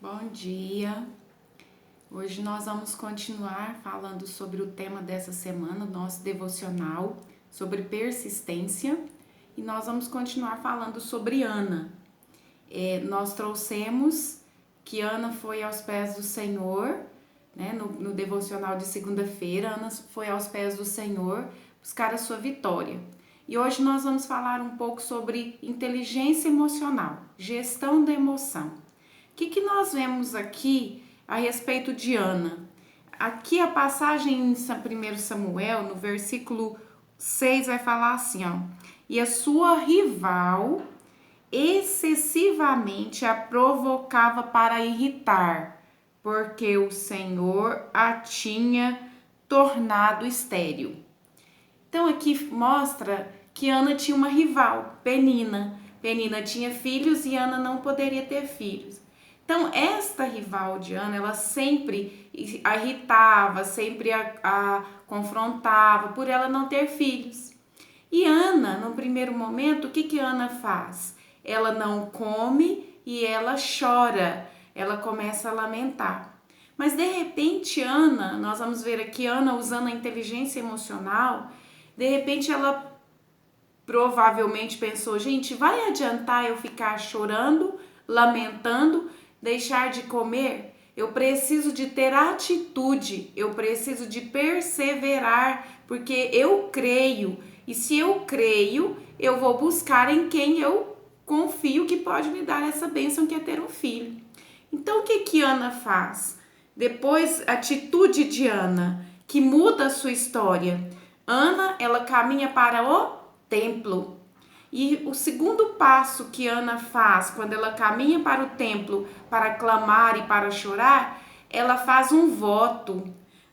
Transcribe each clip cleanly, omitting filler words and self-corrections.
Bom dia! Hoje nós vamos continuar falando sobre o tema dessa semana, nosso devocional, sobre persistência, e nós vamos continuar falando sobre Ana. Nós trouxemos que Ana foi aos pés do Senhor, né, no devocional de segunda-feira. Ana foi aos pés do Senhor buscar a sua vitória. E hoje nós vamos falar um pouco sobre inteligência emocional, gestão da emoção. O que nós vemos aqui a respeito de Ana? Aqui a passagem em 1 Samuel, no versículo 6, vai falar assim, ó. E a sua rival excessivamente a provocava para irritar, porque o Senhor a tinha tornado estéril. Então aqui mostra que Ana tinha uma rival, Penina. Penina tinha filhos e Ana não poderia ter filhos. Então, esta rival de Ana, ela sempre a irritava, sempre a confrontava por ela não ter filhos. E Ana, no primeiro momento, o que Ana faz? Ela não come e ela chora, ela começa a lamentar. Mas, de repente, Ana, nós vamos ver aqui Ana usando a inteligência emocional, de repente ela provavelmente pensou, gente, vai adiantar eu ficar chorando, lamentando, deixar de comer? Eu preciso de ter atitude, eu preciso de perseverar, porque eu creio. E se eu creio, eu vou buscar em quem eu confio que pode me dar essa bênção que é ter um filho. Então o que Ana faz? Depois, a atitude de Ana, que muda a sua história. Ana, ela caminha para o templo. E o segundo passo que Ana faz quando ela caminha para o templo para clamar e para chorar, ela faz um voto.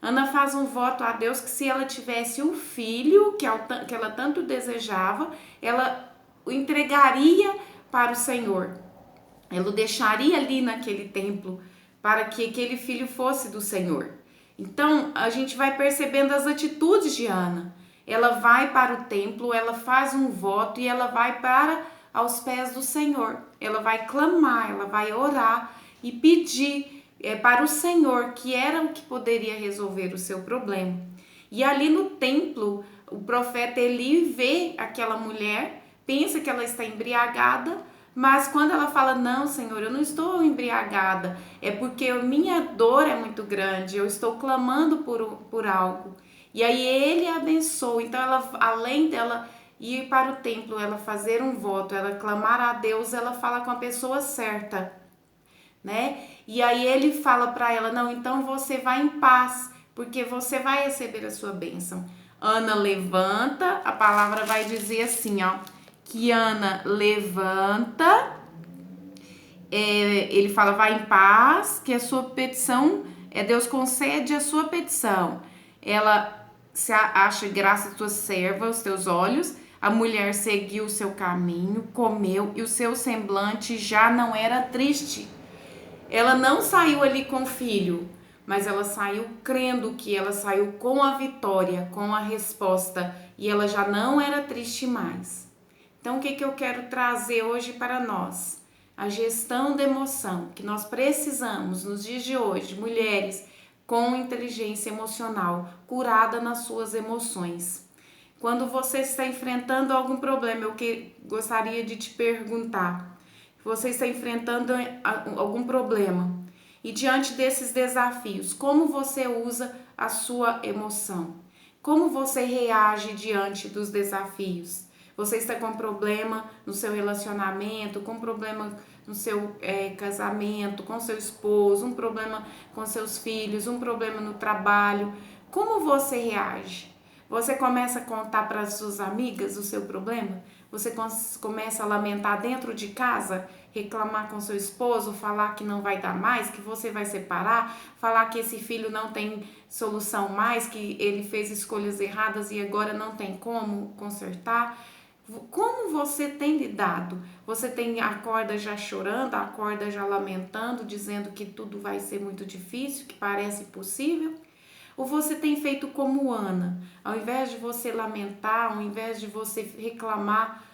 Ana faz um voto a Deus que se ela tivesse um filho que ela tanto desejava, ela o entregaria para o Senhor. Ela o deixaria ali naquele templo para que aquele filho fosse do Senhor. Então, a gente vai percebendo as atitudes de Ana. Ela vai para o templo, ela faz um voto e ela vai para aos pés do Senhor. Ela vai clamar, ela vai orar e pedir para o Senhor, que era o que poderia resolver o seu problema. E ali no templo, o profeta Eli vê aquela mulher, pensa que ela está embriagada, mas quando ela fala, não, Senhor, eu não estou embriagada, é porque minha dor é muito grande, eu estou clamando por algo. E aí ele abençoa. Então ela, além dela ir para o templo, ela fazer um voto, ela clamar a Deus, ela fala com a pessoa certa, né? E aí ele fala para ela, não, então você vai em paz, porque você vai receber a sua bênção. Ana levanta, a palavra vai dizer assim, ó, que Ana levanta, ele fala, vai em paz, que a sua petição, Deus concede a sua petição. Ela se acha graça a tua serva, os teus olhos. A mulher seguiu o seu caminho, comeu e o seu semblante já não era triste. Ela não saiu ali com o filho, mas ela saiu crendo que ela saiu com a vitória, com a resposta, e ela já não era triste mais. Então, o que eu quero trazer hoje para nós? A gestão da emoção, que nós precisamos nos dias de hoje, mulheres com inteligência emocional, curada nas suas emoções. Quando você está enfrentando algum problema, eu gostaria de te perguntar, você está enfrentando algum problema e diante desses desafios, como você usa a sua emoção? Como você reage diante dos desafios? Você está com problema no seu relacionamento, com problema no seu casamento, com seu esposo, um problema com seus filhos, um problema no trabalho. Como você reage? Você começa a contar para as suas amigas o seu problema? Você começa a lamentar dentro de casa, reclamar com seu esposo, falar que não vai dar mais, que você vai separar, falar que esse filho não tem solução mais, que ele fez escolhas erradas e agora não tem como consertar. Como você tem lidado? Você acorda já chorando, acorda já lamentando, dizendo que tudo vai ser muito difícil, que parece impossível? Ou você tem feito como Ana? Ao invés de você lamentar, ao invés de você reclamar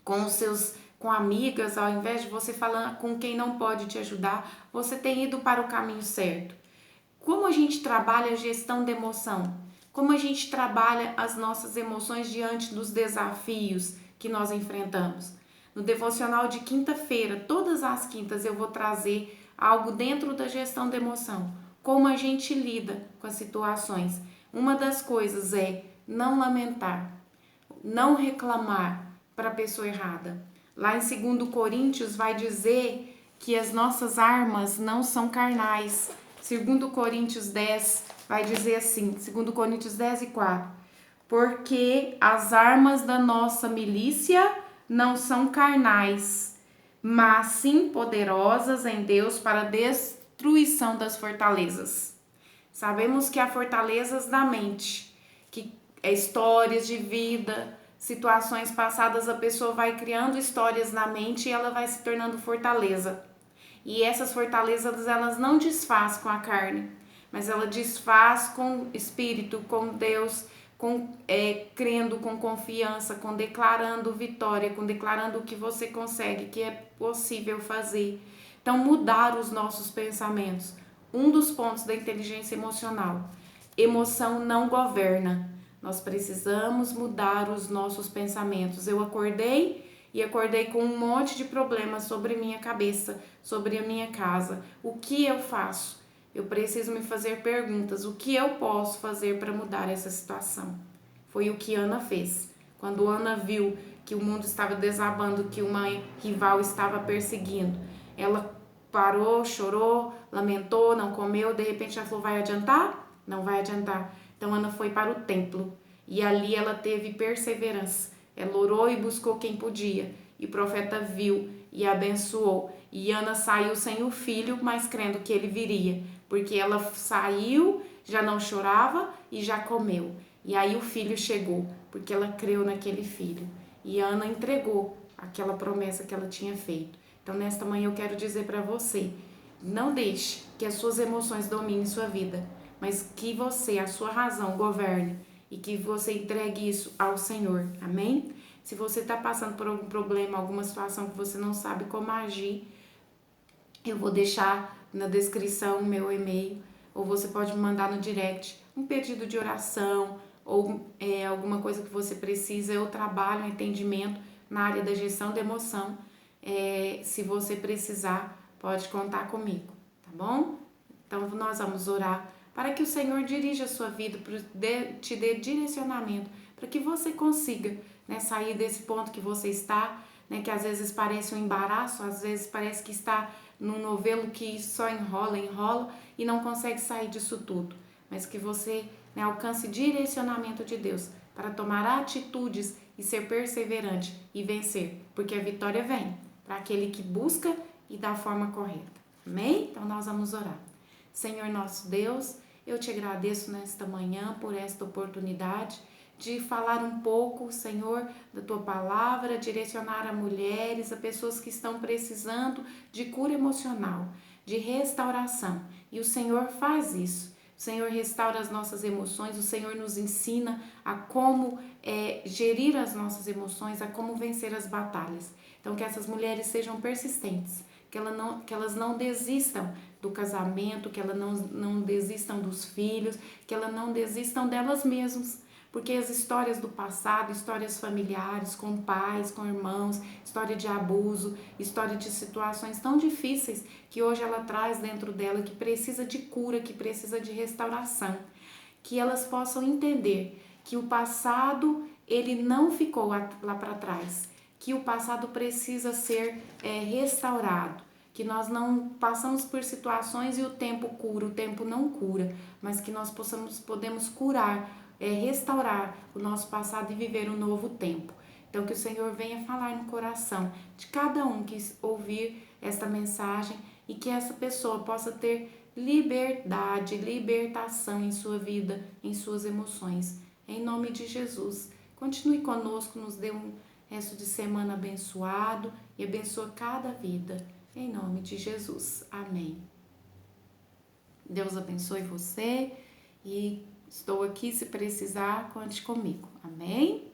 com os seus com amigas, ao invés de você falar com quem não pode te ajudar, você tem ido para o caminho certo? Como a gente trabalha a gestão da emoção? Como a gente trabalha as nossas emoções diante dos desafios que nós enfrentamos? No devocional de quinta-feira, todas as quintas eu vou trazer algo dentro da gestão da emoção. Como a gente lida com as situações. Uma das coisas é não lamentar, não reclamar para a pessoa errada. Lá em 2 Coríntios vai dizer que as nossas armas não são carnais. 2 Coríntios 10 vai dizer assim, 2 Coríntios 10:4. Porque as armas da nossa milícia não são carnais, mas sim poderosas em Deus para a destruição das fortalezas. Sabemos que há fortalezas da mente, que é histórias de vida, situações passadas, a pessoa vai criando histórias na mente e ela vai se tornando fortaleza. E essas fortalezas, elas não desfaz com a carne, mas ela desfaz com o Espírito, com Deus, crendo com confiança, com declarando vitória, com declarando o que você consegue, que é possível fazer. Então, mudar os nossos pensamentos. Um dos pontos da inteligência emocional. Emoção não governa. Nós precisamos mudar os nossos pensamentos. Eu acordei com um monte de problemas sobre minha cabeça, sobre a minha casa. O que eu faço? Eu preciso me fazer perguntas. O que eu posso fazer para mudar essa situação? Foi o que Ana fez. Quando Ana viu que o mundo estava desabando, que uma rival estava perseguindo, ela parou, chorou, lamentou, não comeu, de repente ela falou, vai adiantar? Não vai adiantar. Então Ana foi para o templo e ali ela teve perseverança. Ela orou e buscou quem podia. E o profeta viu e abençoou. E Ana saiu sem o filho, mas crendo que ele viria. Porque ela saiu, já não chorava e já comeu. E aí o filho chegou, porque ela creu naquele filho. E Ana entregou aquela promessa que ela tinha feito. Então, nesta manhã eu quero dizer para você, não deixe que as suas emoções dominem sua vida, mas que você, a sua razão, governe e que você entregue isso ao Senhor. Amém? Se você está passando por algum problema, alguma situação que você não sabe como agir, eu vou deixar na descrição o meu e-mail, ou você pode me mandar no direct um pedido de oração, ou alguma coisa que você precisa. Eu trabalho um entendimento na área da gestão da emoção. Se você precisar, pode contar comigo, tá bom? Então, nós vamos orar para que o Senhor dirija a sua vida, te dê direcionamento, para que você consiga, né, sair desse ponto que você está, né, que às vezes parece um embaraço, às vezes parece que está num novelo que só enrola e não consegue sair disso tudo, mas que você, né, alcance direcionamento de Deus para tomar atitudes e ser perseverante e vencer, porque a vitória vem para aquele que busca e da forma correta. Amém? Então nós vamos orar. Senhor nosso Deus, eu te agradeço nesta manhã por esta oportunidade de falar um pouco, Senhor, da tua palavra, direcionar a mulheres, a pessoas que estão precisando de cura emocional, de restauração. E o Senhor faz isso. O Senhor restaura as nossas emoções, o Senhor nos ensina a como gerir as nossas emoções, a como vencer as batalhas. Então, que essas mulheres sejam persistentes, que elas não desistam do casamento, que elas não desistam dos filhos, que elas não desistam delas mesmas. Porque as histórias do passado, histórias familiares, com pais, com irmãos, história de abuso, história de situações tão difíceis que hoje ela traz dentro dela, que precisa de cura, que precisa de restauração. Que elas possam entender que o passado, ele não ficou lá para trás, que o passado precisa ser restaurado, que nós não passamos por situações e o tempo cura, o tempo não cura, mas que nós podemos curar, restaurar o nosso passado e viver um novo tempo. Então que o Senhor venha falar no coração de cada um que ouvir esta mensagem e que essa pessoa possa ter liberdade, libertação em sua vida, em suas emoções. Em nome de Jesus, continue conosco, nos dê um resto de semana abençoado e abençoa cada vida. Em nome de Jesus. Amém. Deus abençoe você e estou aqui se precisar, conte comigo. Amém?